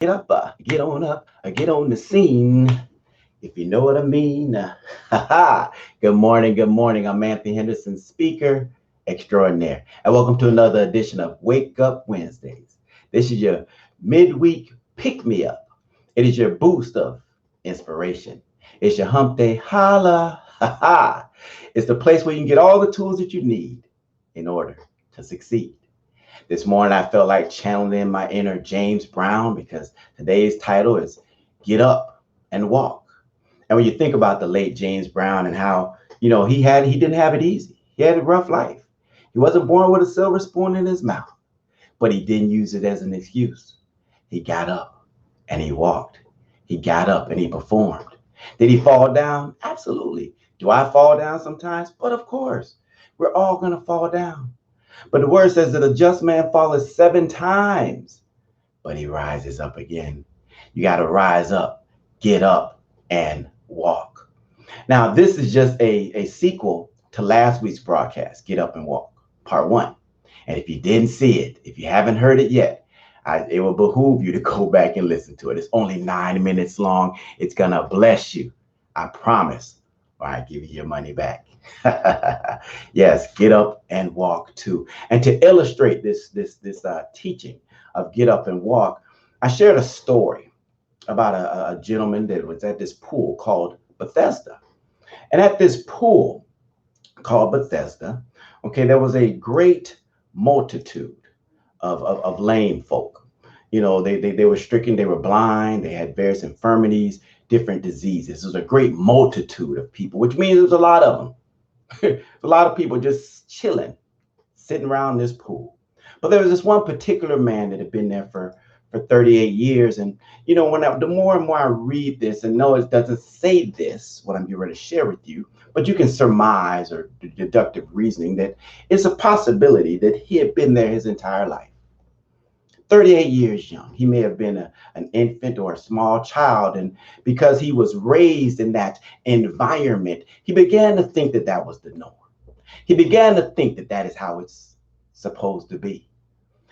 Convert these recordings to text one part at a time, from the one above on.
Get up, get on up, get on the scene, if you know what I mean. Good morning, good morning. I'm Anthony Henderson, speaker extraordinaire, and welcome to another edition of Wake Up Wednesdays. This is your midweek pick me up. It is your boost of inspiration. It's your hump day holla. It's the place where you can get all the tools that you need in order to succeed. This morning, I felt like channeling my inner James Brown because today's title is Get Up and Walk. And when you think about the late James Brown and how, he didn't have it easy. He had a rough life. He wasn't born with a silver spoon in his mouth, but he didn't use it as an excuse. He got up and he walked. He got up and he performed. Did he fall down? Absolutely. Do I fall down sometimes? But of course, we're all going to fall down. But the word says that a just man falleth 7 times, but he rises up again. You got to rise up, get up, and walk. Now, this is just a sequel to last week's broadcast, Get Up and Walk, part one. And if you didn't see it, if you haven't heard it yet, it will behoove you to go back and listen to it. It's only 9 minutes long. It's going to bless you. I promise, or I give you your money back. Yes, get up and walk too. And to illustrate this teaching of get up and walk, I shared a story about a gentleman that was at this pool called Bethesda. And at this pool called Bethesda, okay, there was a great multitude of lame folk. They were stricken, they were blind, they had various infirmities, different diseases. It was a great multitude of people, which means there's a lot of them. A lot of people just chilling, sitting around this pool. But there was this one particular man that had been there for 38 years. And, the more and more I read this, and no, it doesn't say this, what I'm getting ready to share with you, but you can surmise or deductive reasoning that it's a possibility that he had been there his entire life. 38 years young. He may have been an infant or a small child. And because he was raised in that environment, he began to think that that was the norm. He began to think that that is how it's supposed to be.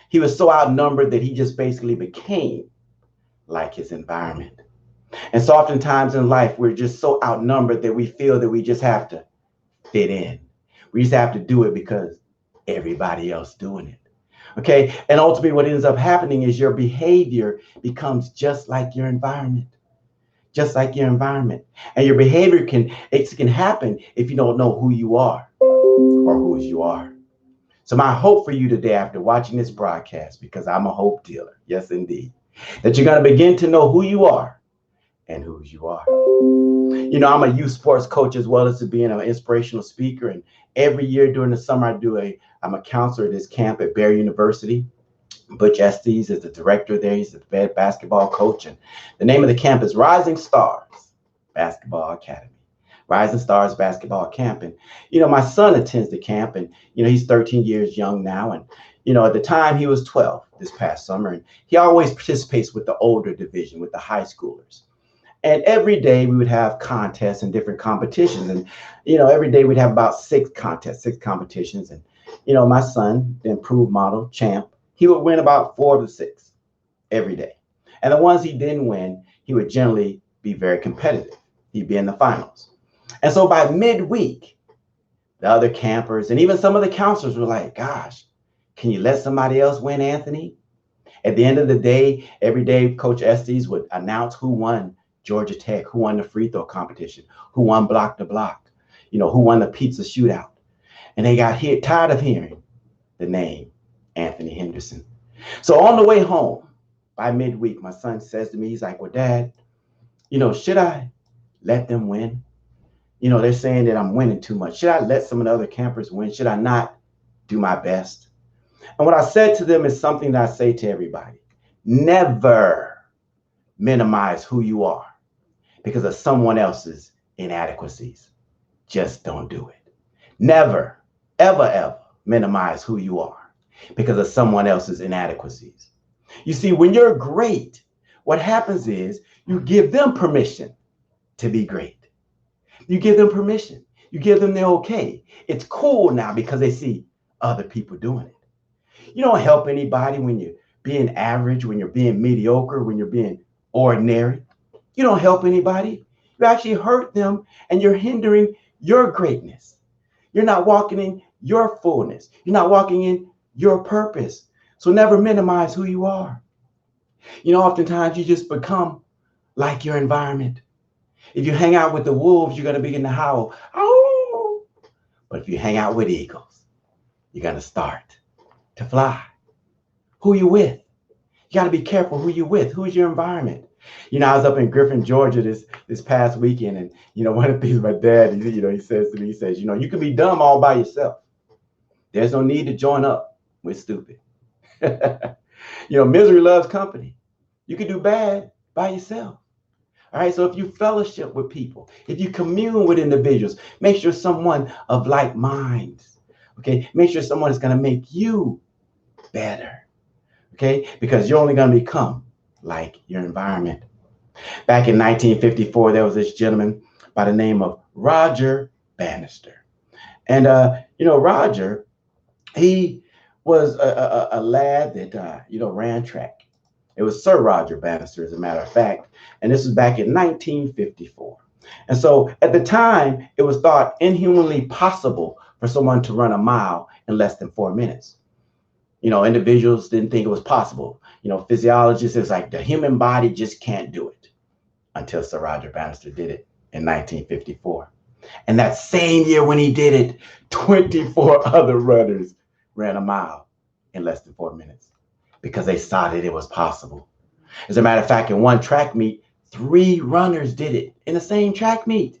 He was so outnumbered that he just basically became like his environment. And so oftentimes in life, we're just so outnumbered that we feel that we just have to fit in. We just have to do it because everybody else doing it. Okay. And ultimately what ends up happening is your behavior becomes just like your environment, just like your environment. And your behavior can happen if you don't know who you are or whose you are. So my hope for you today after watching this broadcast, because I'm a hope dealer, yes, indeed, that you're going to begin to know who you are and whose you are. I'm a youth sports coach as well as being an inspirational speaker. And every year during the summer, I'm a counselor at this camp at Barry University. Butch Estes is the director there. He's the basketball coach. And the name of the camp is Rising Stars Basketball Academy. Rising Stars Basketball Camp. And, my son attends the camp and, he's 13 years young now. And, at the time he was 12 this past summer. And he always participates with the older division, with the high schoolers. And every day we would have contests and different competitions. And, every day we'd have about 6 contests, 6 competitions. And, my son, the improved model champ, he would win about 4 of the 6 every day. And the ones he didn't win, he would generally be very competitive. He'd be in the finals. And so by midweek, the other campers and even some of the counselors were like, gosh, can you let somebody else win, Anthony? At the end of the day, every day, Coach Estes would announce who won Georgia Tech, who won the free throw competition, who won block to block, who won the pizza shootout. And they got tired of hearing the name Anthony Henderson. So on the way home, by midweek, my son says to me, he's like, well, Dad, should I let them win? They're saying that I'm winning too much. Should I let some of the other campers win? Should I not do my best? And what I said to them is something that I say to everybody. Never minimize who you are because of someone else's inadequacies. Just don't do it. Never, ever, ever minimize who you are because of someone else's inadequacies. You see, when you're great, what happens is you give them permission to be great. You give them permission. You give them the okay. It's cool now because they see other people doing it. You don't help anybody when you being average, when you're being mediocre, when you're being ordinary. You don't help anybody. You actually hurt them and you're hindering your greatness. You're not walking in your fullness. You're not walking in your purpose. So never minimize who you are. Oftentimes you just become like your environment. If you hang out with the wolves, you're going to begin to howl. Oh! But if you hang out with eagles, you're going to start to fly. Who you with? You got to be careful who you with. Who's your environment? I was up in Griffin, Georgia this past weekend, and one of the things my dad, he says to me, he says, you can be dumb all by yourself. There's no need to join up with stupid. Misery loves company. You can do bad by yourself. All right. So if you fellowship with people, if you commune with individuals, make sure someone of like minds. Okay. Make sure someone is going to make you better. Okay. Because you're only going to become like your environment. Back in 1954, there was this gentleman by the name of Roger Bannister. And, Roger, he was a lad that, ran track. It was Sir Roger Bannister, as a matter of fact. And this was back in 1954. And so at the time, it was thought inhumanly possible for someone to run a mile in less than 4 minutes. Individuals didn't think it was possible. Physiologists, it's like the human body just can't do it, until Sir Roger Bannister did it in 1954. And that same year when he did it, 24 other runners ran a mile in less than 4 minutes because they saw that it was possible. As a matter of fact, in one track meet, 3 runners did it in the same track meet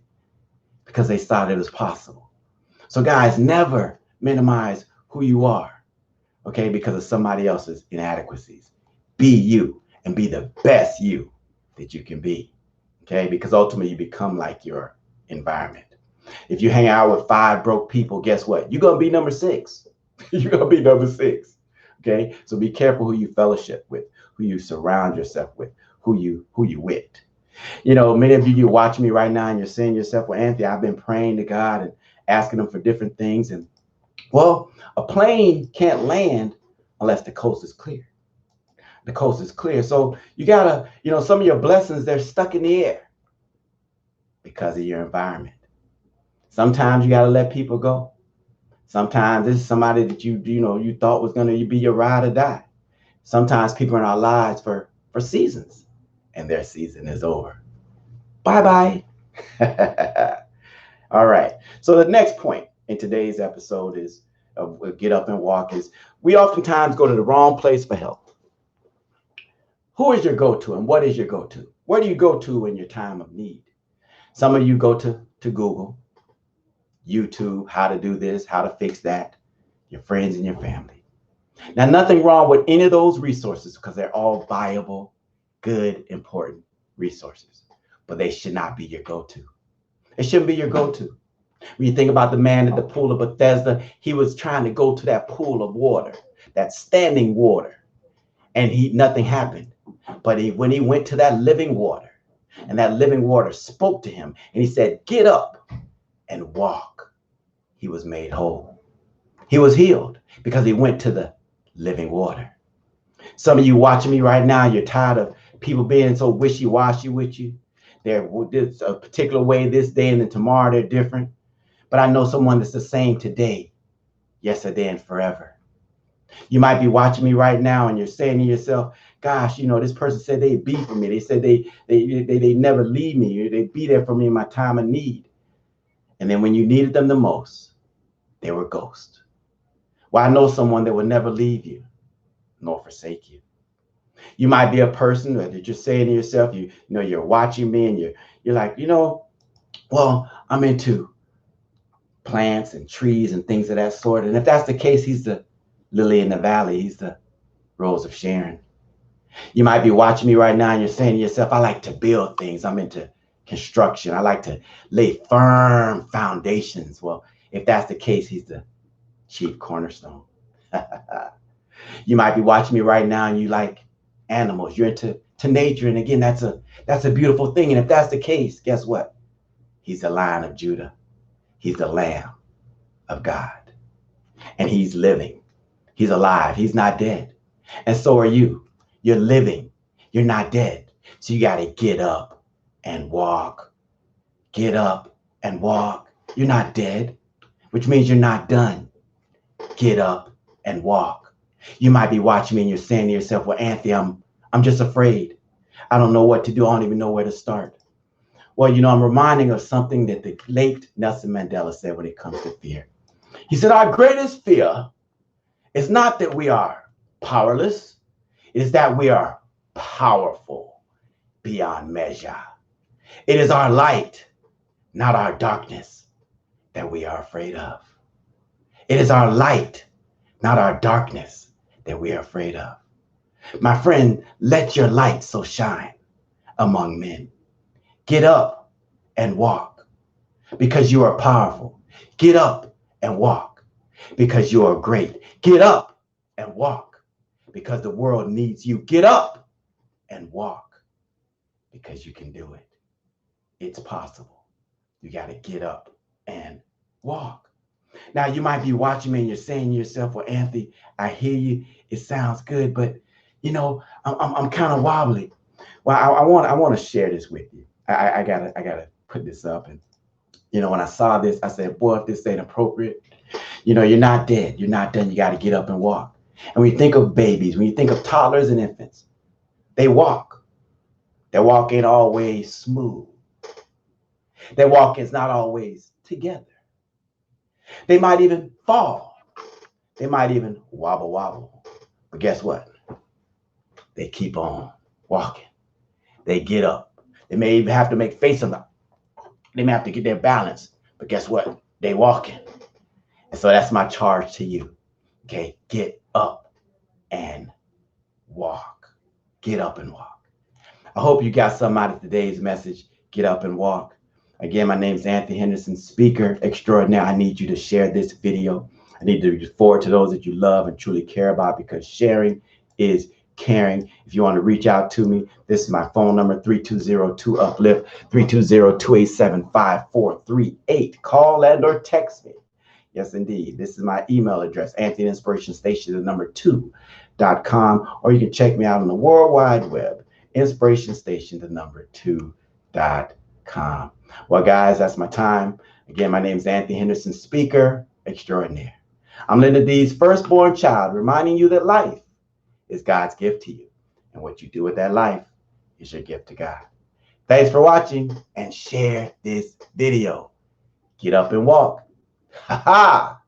because they saw that it was possible. So guys, never minimize who you are, okay, because of somebody else's inadequacies. Be you and be the best you that you can be, okay, because ultimately you become like your environment. If you hang out with 5 broke people, guess what? You're going to be number 6. You're going to be number 6. Okay. So be careful who you fellowship with, who you surround yourself with, who you with. Many of you watching me right now and you're saying to yourself, well, Anthony, I've been praying to God and asking him for different things. And well, a plane can't land unless the coast is clear. The coast is clear. So you gotta, some of your blessings, they're stuck in the air because of your environment. Sometimes you got to let people go. Sometimes this is somebody that you thought was going to be your ride or die. Sometimes people in our lives for seasons, and their season is over. Bye-bye. All right. So the next point in today's episode is Get Up and Walk is we oftentimes go to the wrong place for help. Who is your go-to and what is your go-to? Where do you go to in your time of need? Some of you go to Google, YouTube, how to do this, how to fix that, your friends and your family. Now, nothing wrong with any of those resources because they're all viable, good, important resources, but they should not be your go-to. It shouldn't be your go-to. When you think about the man at the pool of Bethesda, he was trying to go to that pool of water, that standing water, and nothing happened. But when he went to that living water, and that living water spoke to him, and he said, get up and walk, he was made whole. He was healed because he went to the living water. Some of you watching me right now, you're tired of people being so wishy-washy with you. They're a particular way this day and then tomorrow they're different. But I know someone that's the same today, yesterday, and forever. You might be watching me right now and you're saying to yourself, gosh, this person said they'd be for me. They said they never leave me. They'd be there for me in my time of need. And then when you needed them the most, they were ghosts. Well, I know someone that will never leave you nor forsake you. You might be a person that you're saying to yourself, you're watching me and you're like, well, I'm into plants and trees and things of that sort. And if that's the case, he's the lily in the valley. He's the rose of Sharon. You might be watching me right now and you're saying to yourself, I like to build things. I'm into construction. I like to lay firm foundations. Well, if that's the case, he's the chief cornerstone. You might be watching me right now and you like animals. You're into nature. And again, that's a beautiful thing. And if that's the case, guess what? He's the Lion of Judah. He's the Lamb of God. And he's living. He's alive. He's not dead. And so are you. You're living. You're not dead. So you got to get up and walk. Get up and walk. You're not dead, which means you're not done. Get up and walk. You might be watching me and you're saying to yourself, well, Anthony, I'm just afraid. I don't know what to do. I don't even know where to start. Well, I'm reminding of something that the late Nelson Mandela said when it comes to fear. He said, our greatest fear is not that we are powerless. It is that we are powerful beyond measure. It is our light, not our darkness, that we are afraid of. It is our light, not our darkness, that we are afraid of. My friend, let your light so shine among men. Get up and walk because you are powerful. Get up and walk because you are great. Get up and walk because the world needs you. Get up and walk because you can do it. It's possible. You got to get up and walk. Now, you might be watching me and you're saying to yourself, well, Anthony, I hear you. It sounds good, but I'm kind of wobbly. Well, I want to share this with you. I gotta put this up. And when I saw this, I said, boy, if this ain't appropriate, you're not dead. You're not done. You got to get up and walk. And when you think of babies, when you think of toddlers and infants, they walk. Their walk ain't always smooth. Their walk is not always together. They might even fall. They might even wobble. But guess what? They keep on walking. They get up. They may even have to make face of them. They may have to get their balance. But guess what? They walking. And so that's my charge to you. Okay, get up and walk. Get up and walk. I hope you got something out of today's message. Get up and walk. Again, my name is Anthony Henderson, speaker extraordinaire. I need you to share this video. I need to forward to those that you love and truly care about, because sharing is caring. If you want to reach out to me, this is my phone number, 3202-UPLIFT, 320-287-5438. Call and or text me. Yes, indeed. This is my email address, AnthonyInspirationStation2.com, or you can check me out on the World Wide Web, InspirationStation2.com. Well, guys, that's my time. Again, my name is Anthony Henderson, speaker extraordinaire. I'm Linda D's firstborn child, reminding you that life is God's gift to you. And what you do with that life is your gift to God. Thanks for watching, and share this video. Get up and walk. Ha ha!